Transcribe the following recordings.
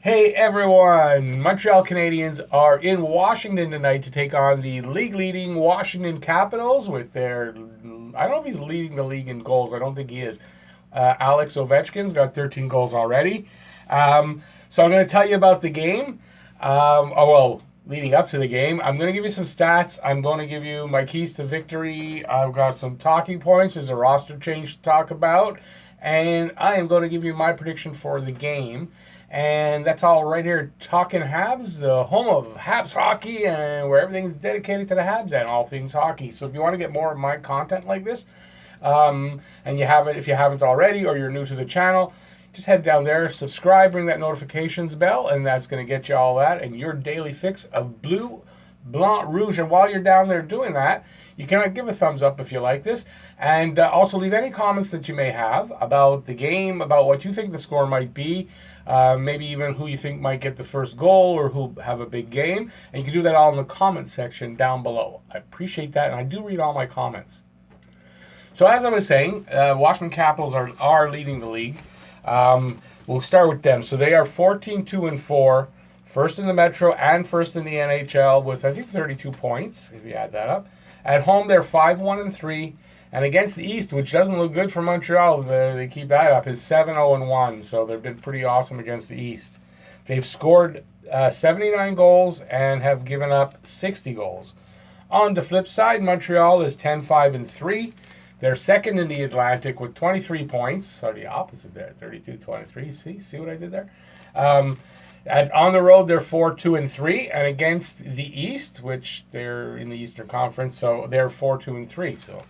Hey everyone! Montreal Canadiens are in Washington tonight to take on the league-leading Washington Capitals with their, I don't know if he's leading the league in goals. I don't think he is. Alex Ovechkin's got 13 goals already. So I'm going to tell you about the game. Leading up to the game, I'm going to give you some stats. I'm going to give you my keys to victory. I've got some talking points. There's a roster change to talk about. And I am going to give you my prediction for the game. And that's all right here, Talking Habs, the home of Habs hockey, and where everything's dedicated to the Habs and all things hockey. So if you want to get more of my content like this, and you haven't, if you haven't already, or you're new to the channel, just head down there, subscribe, ring that notifications bell, and that's going to get you all that and your daily fix of blue, blanc, rouge. And while you're down there doing that, you can give a thumbs up if you like this, and also leave any comments that you may have about the game, about what you think the score might be. Maybe even who you think might get the first goal or who have a big game. And you can do that all in the comment section down below. I appreciate that, and I do read all my comments. So as I was saying, Washington Capitals are leading the league. We'll start with them. So they are 14-2-4, first in the Metro and first in the NHL with, I think, 32 points, if you add that up. At home, they're 5-1-3. And against the East, which doesn't look good for Montreal, they keep that up, is 7-0-1. So they've been pretty awesome against the East. They've scored 79 goals and have given up 60 goals. On the flip side, Montreal is 10-5-3. They're second in the Atlantic with 23 points. So the opposite there, 32-23. See what I did there? On the road, they're 4-2-3, and against the East, which they're in the Eastern Conference, so they're 4-2-3. So.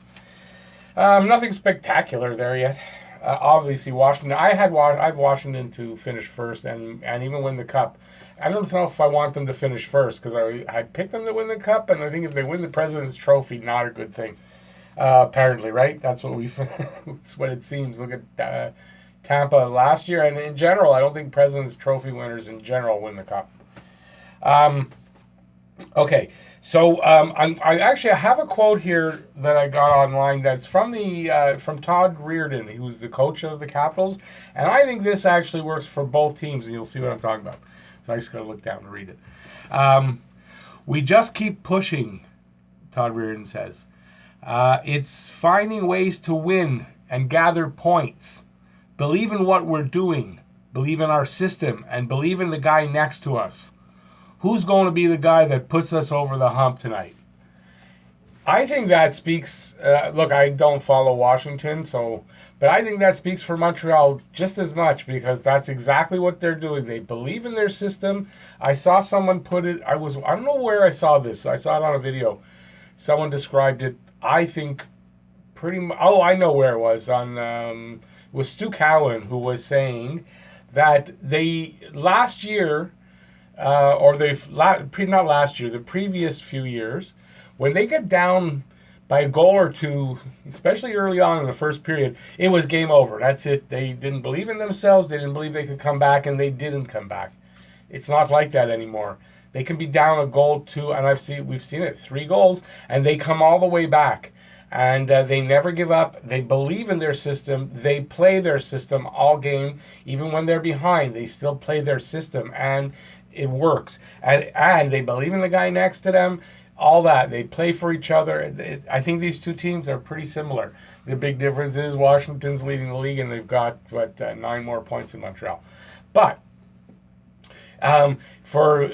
Nothing spectacular there yet. Obviously, Washington. I've Washington to finish first and even win the cup. I don't know if I want them to finish first because I picked them to win the cup, and I think if they win the President's Trophy, not a good thing. Apparently, right? That's what that's what it seems. Look at Tampa last year, and in general, I don't think President's Trophy winners in general win the cup. Okay, so I actually have a quote here that I got online that's from Todd Reardon, who's the coach of the Capitals, and I think this actually works for both teams, and you'll see what I'm talking about. So I just got to look down and read it. We just keep pushing, Todd Reardon says. It's finding ways to win and gather points. Believe in what we're doing. Believe in our system, and believe in the guy next to us. Who's going to be the guy that puts us over the hump tonight? I think that speaks. Look, I don't follow Washington, but I think that speaks for Montreal just as much because that's exactly what they're doing. They believe in their system. I saw someone put it. I don't know where I saw this. I saw it on a video. Someone described it. I think pretty much. Oh, I know where it was on. It was Stu Cowan who was saying that they last year. Not last year, the previous few years, when they get down by a goal or two, especially early on in the first period, it was game over. That's it. They didn't believe in themselves. They didn't believe they could come back, and they didn't come back. It's not like that anymore. They can be down a goal, two, and we've seen it, 3 goals, and they come all the way back. And they never give up. They believe in their system. They play their system all game. Even when they're behind, they still play their system. And it works. And they believe in the guy next to them. All that. They play for each other. I think these two teams are pretty similar. The big difference is Washington's leading the league, and they've got, 9 more points than Montreal. But for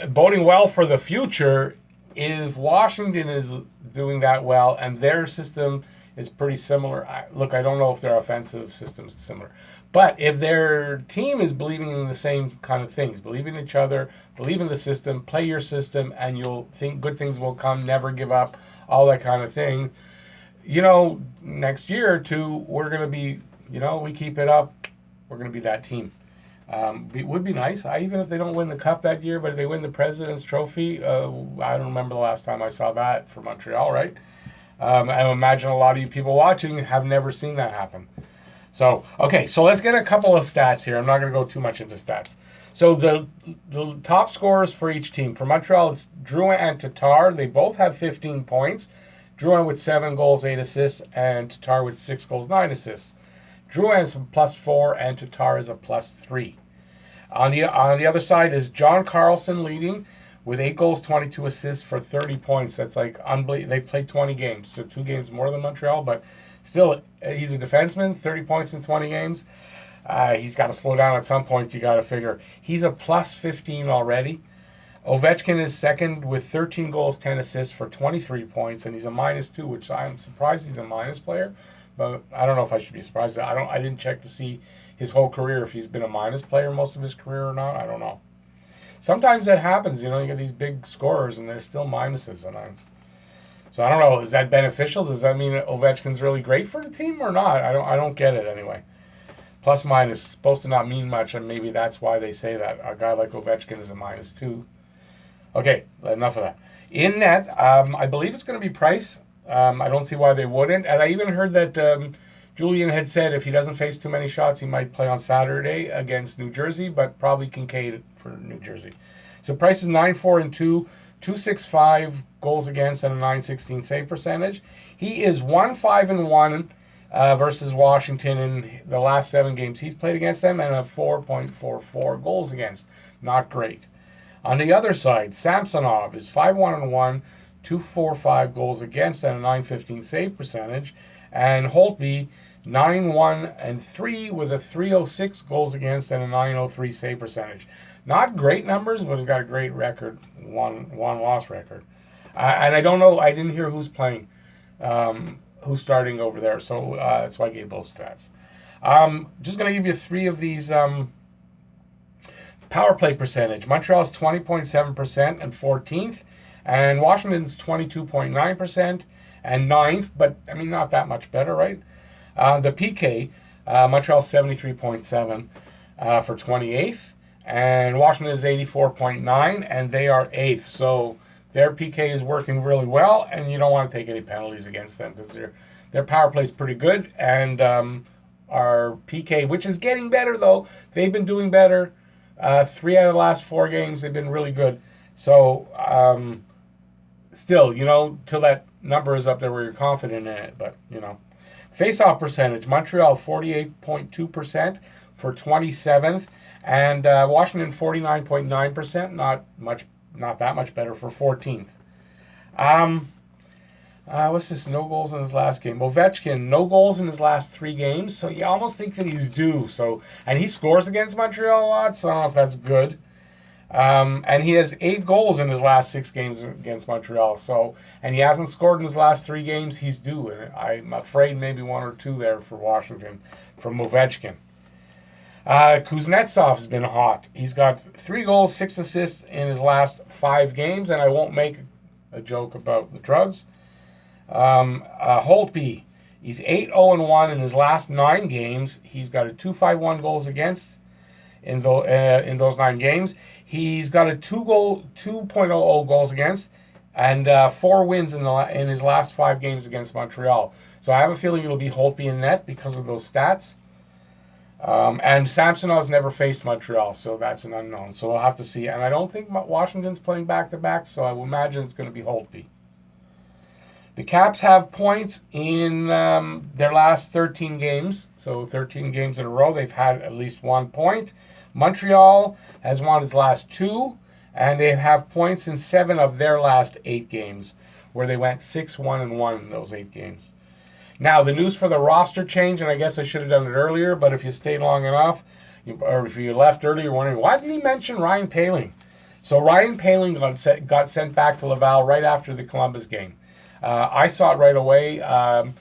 boding well for the future, if Washington is doing that well and their system is pretty similar, I don't know if their offensive system is similar, but if their team is believing in the same kind of things, believe in each other, believe in the system, play your system, and you'll think good things will come, never give up, all that kind of thing, next year or two, we're going to be, we keep it up, we're going to be that team. It would be nice, even if they don't win the cup that year, but if they win the President's Trophy, I don't remember the last time I saw that for Montreal, right? I imagine a lot of you people watching have never seen that happen. So let's get a couple of stats here. I'm not going to go too much into stats. So the top scorers for each team. For Montreal, it's Drouin and Tatar. They both have 15 points. Drouin with 7 goals, 8 assists, and Tatar with 6 goals, 9 assists. Drouin is a +4 and Tatar is a +3. On the other side is John Carlson leading with 8 goals, 22 assists for 30 points. That's like unbelievable. They played 20 games, so 2 games more than Montreal, but still, he's a defenseman, 30 points in 20 games. He's got to slow down at some point, you got to figure. He's a plus 15 already. Ovechkin is second with 13 goals, 10 assists for 23 points, and he's a -2, which I'm surprised he's a minus player. But I don't know if I should be surprised. I didn't check to see his whole career if he's been a minus player most of his career or not. I don't know. Sometimes that happens, you get these big scorers and they're still minuses, so I don't know. Is that beneficial? Does that mean Ovechkin's really great for the team or not? I don't get it anyway. Plus minus supposed to not mean much, and maybe that's why they say that a guy like Ovechkin is a -2. Okay, enough of that. In net, I believe it's going to be Price. I don't see why they wouldn't. And I even heard that Julian had said if he doesn't face too many shots, he might play on Saturday against New Jersey, but probably Kincaid for New Jersey. So Price is 9-4-2, 2.65 goals against, and a 9.16 save percentage. He is 1-5-1 versus Washington in the last 7 games he's played against them, and a 4.44 goals against. Not great. On the other side, Samsonov is 5-1-1, 2.45 goals against, and a 9.15 save percentage. And Holtby, 9-1-3 with a 3.06 goals against and a 9.03 save percentage. Not great numbers, but he's got a great record, one loss record. And I don't know, I didn't hear who's playing, who's starting over there, so that's why I gave both stats. Just going to give you 3 of these power play percentage. Montreal's 20.7% and 14th, and Washington's 22.9% and 9th, but I mean not that much better, right? The PK, Montreal's 73.7 for 28th, and Washington is 84.9, and they are 8th. So their PK is working really well, and you don't want to take any penalties against them because their power play is pretty good, and our PK, which is getting better though, they've been doing better. 3 out of the last 4 games, they've been really good. So, still, till that number is up there where you're confident in it. But, face-off percentage, Montreal 48.2% for 27th. And Washington 49.9%, not that much better for 14th. What's this? No goals in his last game. Ovechkin, no goals in his last 3 games, so you almost think that he's due. And he scores against Montreal a lot, so I don't know if that's good. And he has 8 goals in his last 6 games against Montreal. And he hasn't scored in his last 3 games. He's due, and I'm afraid maybe 1 or 2 there for Washington from Ovechkin. Kuznetsov has been hot. He's got 3 goals, 6 assists in his last 5 games, and I won't make a joke about the drugs. Holtby, he's 8-0-1 in his last 9 games. He's got a 2.51 goals against in those 9 games. He's got a 2.00 goals against and 4 wins in his last 5 games against Montreal. So I have a feeling it'll be Holtby in net because of those stats. And Samsonov's never faced Montreal, so that's an unknown. So we'll have to see. And I don't think Washington's playing back-to-back, so I will imagine it's going to be Holtby. The Caps have points in their last 13 games. So 13 games in a row, they've had at least 1 point. Montreal has won its last 2, and they have points in 7 of their last 8 games, where they went 6-1-1 in those 8 games. Now, the news for the roster change, and I guess I should have done it earlier, but if you stayed long enough, or if you left early, you're wondering, why didn't he mention Ryan Poehling? So Ryan Poehling got sent back to Laval right after the Columbus game. I saw it right away. I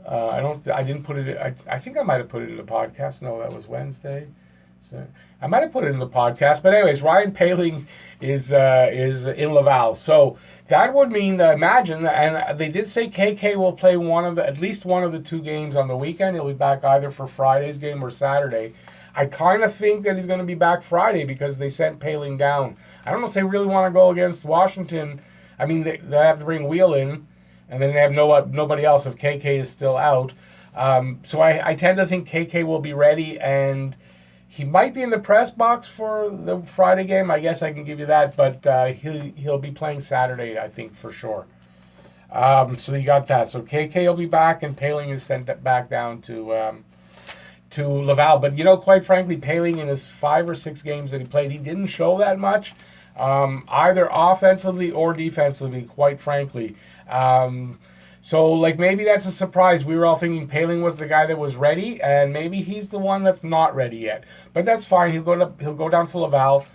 didn't put it. I think I might have put it in the podcast. No, that was Wednesday. So I might have put it in the podcast. But anyways, Ryan Poehling is in Laval. So that would mean that, imagine, and they did say KK will play at least one of the 2 games on the weekend. He'll be back either for Friday's game or Saturday. I kind of think that he's going to be back Friday because they sent Poehling down. I don't know if they really want to go against Washington. I mean, they have to bring Wheel in, and then they have nobody else if KK is still out. So I tend to think KK will be ready, and he might be in the press box for the Friday game. I guess I can give you that, but he'll be playing Saturday, I think, for sure. So you got that. So KK will be back, and Poehling is sent back down to to Laval. But, quite frankly, Poehling in his 5 or 6 games that he played, he didn't show that much, either offensively or defensively, quite frankly. So, maybe that's a surprise. We were all thinking Poehling was the guy that was ready, and maybe he's the one that's not ready yet. But that's fine. He'll go down to Laval,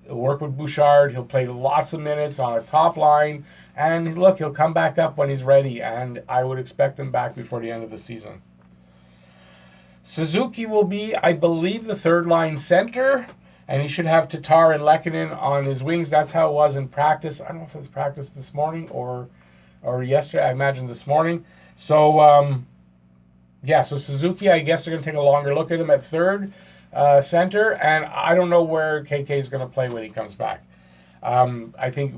work with Bouchard. He'll play lots of minutes on a top line. And, look, he'll come back up when he's ready, and I would expect him back before the end of the season. Suzuki will be, I believe, the third-line center, and he should have Tatar and Lehkonen on his wings. That's how it was in practice. I don't know if it was practice this morning or yesterday. I imagine this morning. So, so Suzuki, I guess they're going to take a longer look at him at third center, and I don't know where KK is going to play when he comes back. I think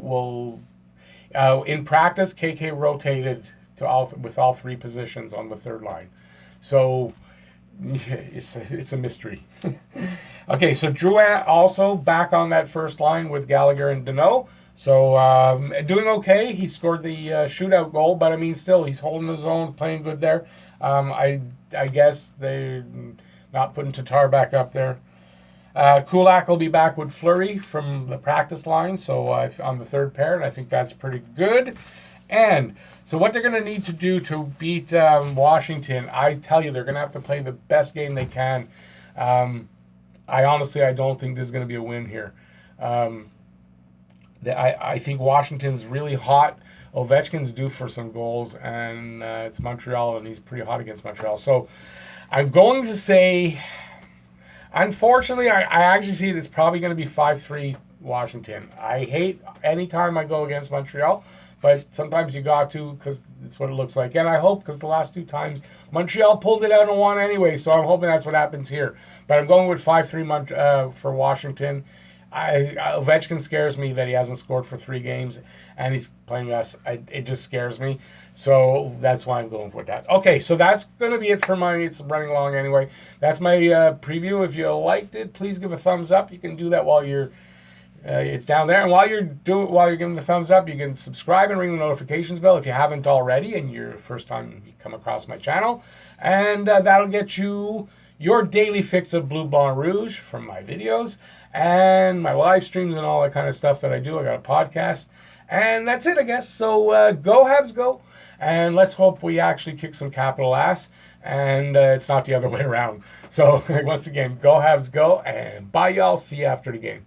in practice, KK rotated with all 3 positions on the third line. So, it's a mystery. Okay, so Drouin also back on that first line with Gallagher and Deneau. So doing okay. He scored the shootout goal, but I mean, still he's holding his own, playing good there. I guess they're not putting Tatar back up there. Kulak will be back with Fleury from the practice line, so on the third pair, and I think that's pretty good. And so what they're going to need to do to beat Washington, I tell you, they're going to have to play the best game they can. I don't think there's going to be a win here. I think Washington's really hot. Ovechkin's due for some goals, and it's Montreal, and he's pretty hot against Montreal. So I'm going to say, unfortunately, I actually see it's probably going to be 5-3 Washington. I hate any time I go against Montreal, but sometimes you got to because it's what it looks like. And I hope, because the last 2 times, Montreal pulled it out and won anyway, so I'm hoping that's what happens here. But I'm going with 5-3 for Washington. Ovechkin scares me that he hasn't scored for 3 games, and he's playing us. It just scares me. So that's why I'm going with that. Okay, so that's going to be it for it's running along anyway. That's my preview. If you liked it, please give a thumbs up. You can do that while you're it's down there. And while you're giving the thumbs up, you can subscribe and ring the notifications bell if you haven't already and you're the first time you come across my channel. And that'll get you your daily fix of Bleu Blanc Rouge from my videos and my live streams and all that kind of stuff that I do. I got a podcast. And that's it, I guess. So go Habs, go. And let's hope we actually kick some capital ass. And it's not the other way around. So once again, go Habs, go. And bye, y'all. See you after the game.